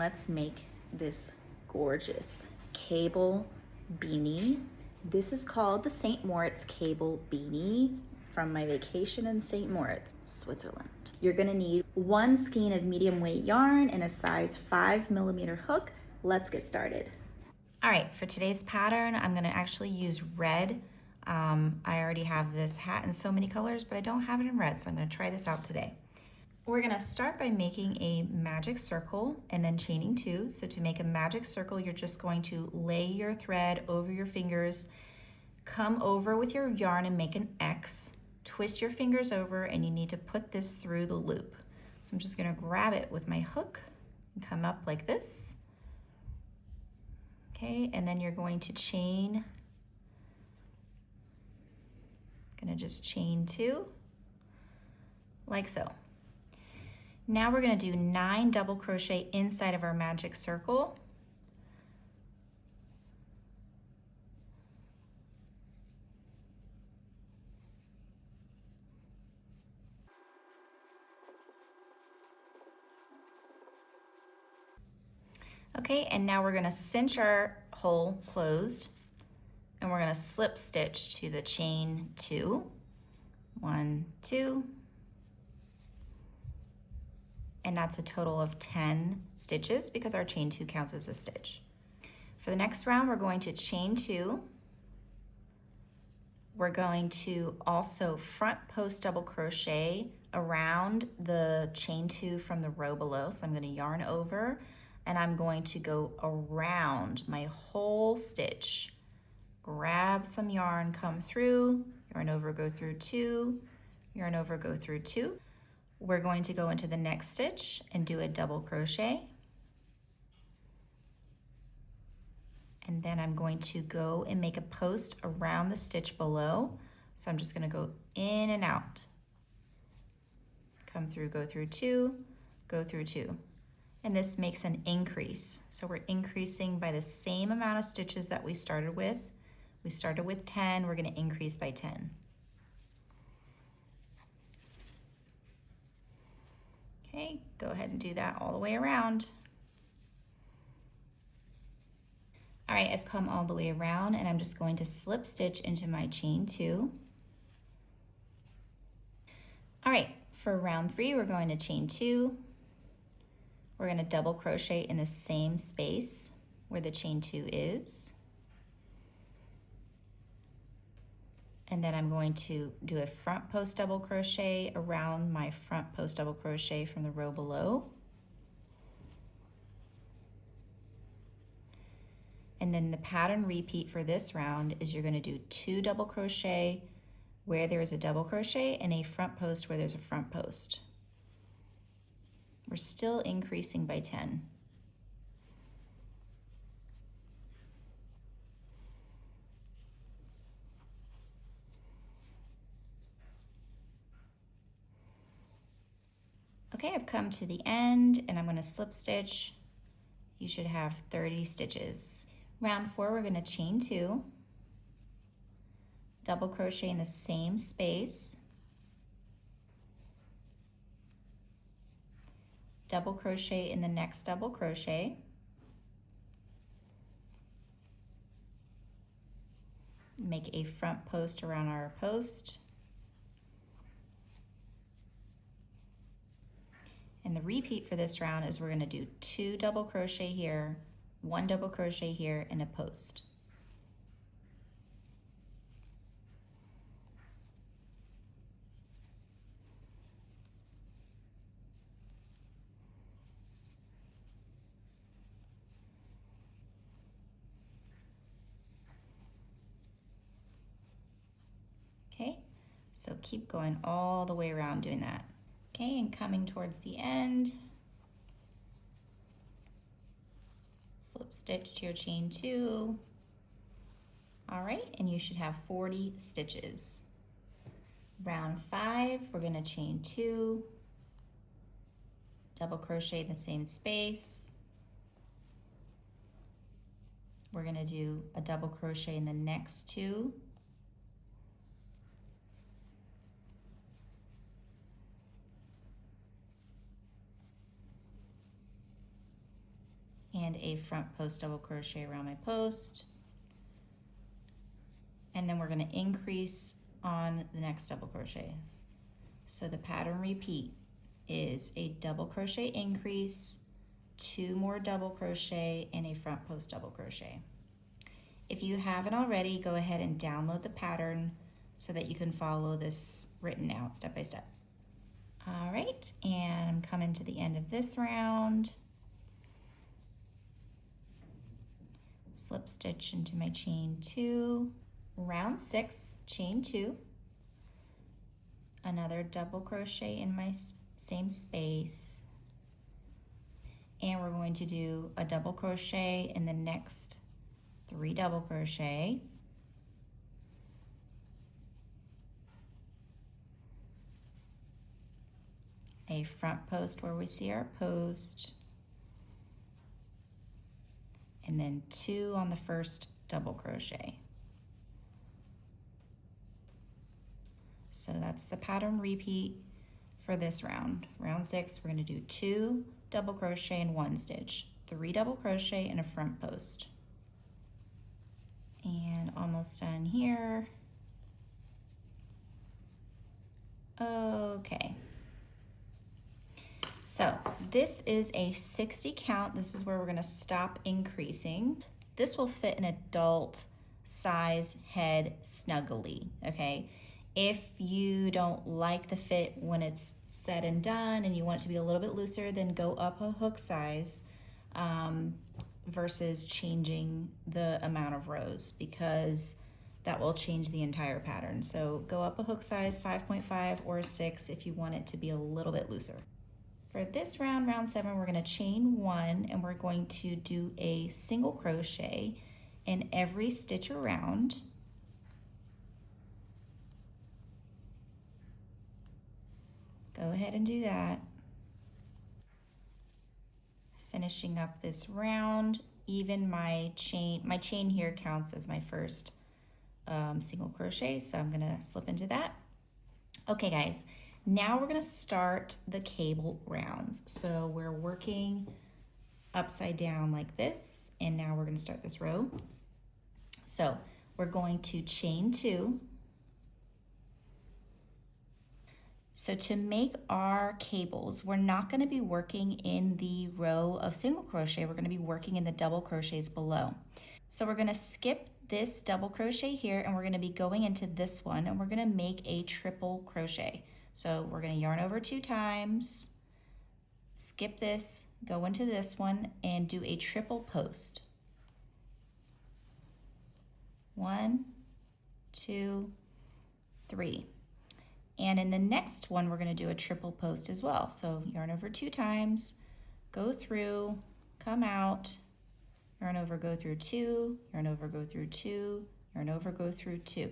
let's make this gorgeous cable beanie. This is called the Saint Moritz Cable Beanie from my vacation in Saint Moritz, Switzerland. You're gonna need 1 skein of medium weight yarn and a size 5mm hook. Let's get started. All right, for today's pattern, I'm gonna actually use red. I already have this hat in so many colors, but I don't have it in red, so I'm gonna try this out today. We're gonna start by making a magic circle and then chaining 2. So to make a magic circle, you're just going to lay your thread over your fingers, come over with your yarn and make an X, twist your fingers over, and you need to put this through the loop. So I'm just gonna grab it with my hook and come up like this. Okay, and then you're going to chain, gonna just chain 2, like so. Now we're gonna do 9 double crochet inside of our magic circle. Okay, and now we're gonna cinch our hole closed and we're gonna slip stitch to the chain 2. 1, 2. And that's a total of 10 stitches because our chain 2 counts as a stitch. For the next round, we're going to chain 2. We're going to also front post double crochet around the chain 2 from the row below. So I'm going to yarn over and I'm going to go around my whole stitch. Grab some yarn, come through, yarn over, go through 2, yarn over, go through 2. We're going to go into the next stitch and do a double crochet. And then I'm going to go and make a post around the stitch below. So I'm just gonna go in and out. Come through, go through 2, go through 2. And this makes an increase. So we're increasing by the same amount of stitches that we started with. We started with 10, we're gonna increase by 10. Okay, go ahead and do that all the way around. All right, I've come all the way around and I'm just going to slip stitch into my chain 2. All right, for round 3, we're going to chain 2. We're gonna double crochet in the same space where the chain 2 is. And then I'm going to do a front post double crochet around my front post double crochet from the row below. And then the pattern repeat for this round is you're going to do 2 double crochet where there is a double crochet and a front post where there's a front post. We're still increasing by 10. Okay, I've come to the end and I'm going to slip stitch. You should have 30 stitches. Round 4, we're going to chain 2, double crochet in the same space, double crochet in the next double crochet, make a front post around our post. And the repeat for this round is we're going to do 2 double crochet here, 1 double crochet here, and a post. Okay, so keep going all the way around doing that. Okay, and coming towards the end, slip stitch to your chain 2. All right, and you should have 40 stitches. Round 5, we're going to chain 2, double crochet in the same space. We're going to do a double crochet in the next 2. and a front post double crochet around my post. And then we're going to increase on the next double crochet. So the pattern repeat is a double crochet increase, 2 more double crochet, and a front post double crochet. If you haven't already, go ahead and download the pattern so that you can follow this written out step by step. All right, and I'm coming to the end of this round. Slip stitch into my chain 2, round 6, chain 2, another double crochet in my same space, and we're going to do a double crochet in the next 3 double crochet, a front post where we see our post, and then 2 on the first double crochet. So that's the pattern repeat for this round. Round 6, we're going to do 2 double crochet in 1 stitch, 3 double crochet and a front post. And almost done here. Okay. So this is a 60 count. This is where we're going to stop increasing. This will fit an adult size head snuggly, okay? If you don't like the fit when it's said and done and you want it to be a little bit looser, then go up a hook size versus changing the amount of rows, because that will change the entire pattern. So go up a hook size, 5.5 or 6 if you want it to be a little bit looser. For this round, round 7, we're going to chain 1 and we're going to do a single crochet in every stitch around. Go ahead and do that. Finishing up this round, even my chain here counts as my first single crochet, so I'm gonna slip into that. Okay guys, now we're gonna start the cable rounds. So we're working upside down like this, and now we're gonna start this row. So we're going to chain 2. So to make our cables, we're not going to be working in the row of single crochet, we're going to be working in the double crochets below. So we're going to skip this double crochet here and we're going to be going into this one and we're going to make a triple crochet. So we're going to yarn over 2 times, skip this, go into this one and do a triple post. 1, 2, 3. And in the next one, we're going to do a triple post as well. So yarn over 2 times, go through, come out, yarn over, go through 2, yarn over, go through 2, yarn over, go through 2.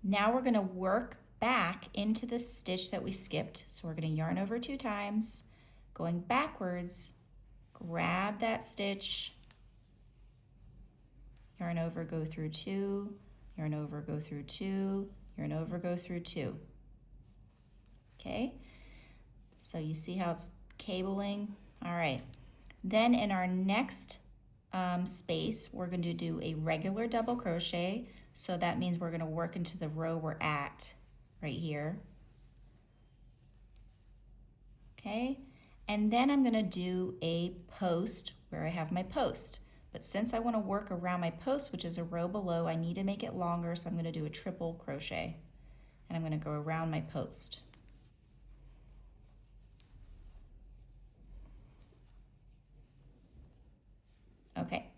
Now we're going to work back into the stitch that we skipped. So we're going to yarn over 2 times, going backwards, grab that stitch, yarn over, go through 2, yarn over, go through 2, yarn over, go through 2. Okay, so you see how it's cabling? All right, then in our next space, we're going to do a regular double crochet. So that means we're going to work into the row we're at right here. Okay, and then I'm going to do a post where I have my post. But since I want to work around my post, which is a row below, I need to make it longer, so I'm going to do a triple crochet. And I'm going to go around my post. Okay,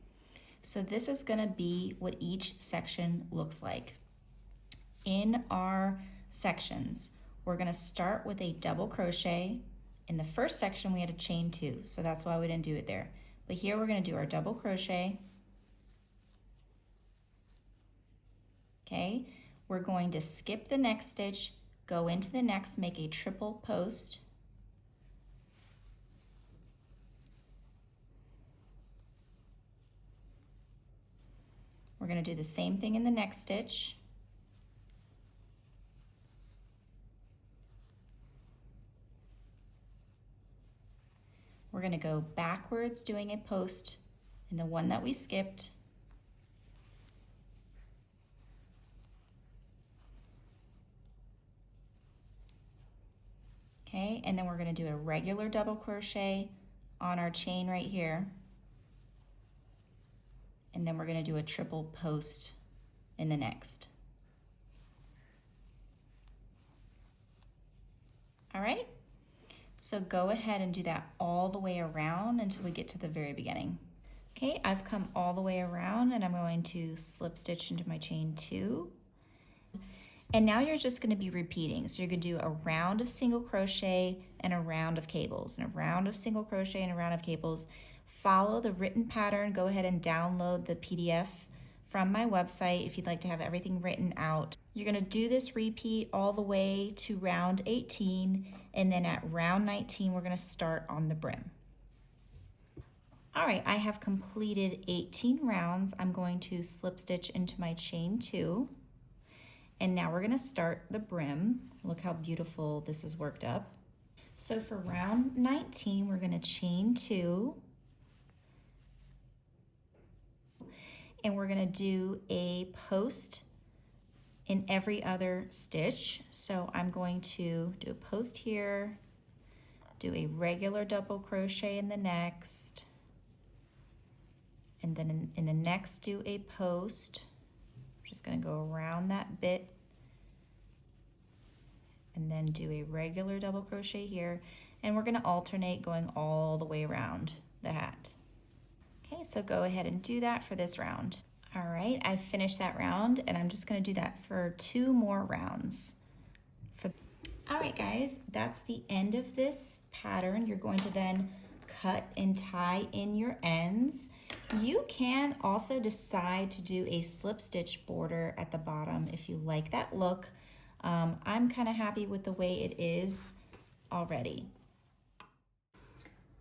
so this is going to be what each section looks like. In our sections, we're going to start with a double crochet. In the first section, we had a chain 2, so that's why we didn't do it there. But here we're going to do our double crochet. Okay, we're going to skip the next stitch, go into the next, make a triple post. We're going to do the same thing in the next stitch. We're We're gonna go backwards doing a post in the one that we skipped. Okay, and then we're gonna do a regular double crochet on our chain right here. And then we're gonna do a triple post in the next. All right, so go ahead and do that all the way around until we get to the very beginning. Okay, I've come all the way around and I'm going to slip stitch into my chain 2. And now you're just gonna be repeating. So you're gonna do a round of single crochet and a round of cables, and a round of single crochet and a round of cables. Follow the written pattern. Go ahead and download the PDF from my website if you'd like to have everything written out. You're gonna do this repeat all the way to round 18, and then at round 19, we're gonna start on the brim. All right, I have completed 18 rounds. I'm going to slip stitch into my chain 2. And now we're gonna start the brim. Look how beautiful this is worked up. So for round 19, we're gonna chain 2. And we're gonna do a post in every other stitch. So I'm going to do a post here, do a regular double crochet in the next, and then in the next do a post. I'm just gonna go around that bit and then do a regular double crochet here, and we're gonna alternate going all the way around the hat. Okay, so go ahead and do that for this round. All right, I finished that round and I'm just gonna do that for 2 more rounds. All right guys, that's the end of this pattern. You're going to then cut and tie in your ends. You can also decide to do a slip stitch border at the bottom if you like that look. I'm kind of happy with the way it is already.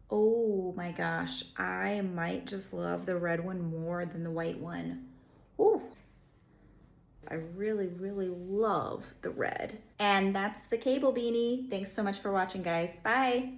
Oh my gosh, I might just love the red one more than the white one. Ooh, I really, really love the red. And that's the cable beanie. Thanks so much for watching, guys. Bye.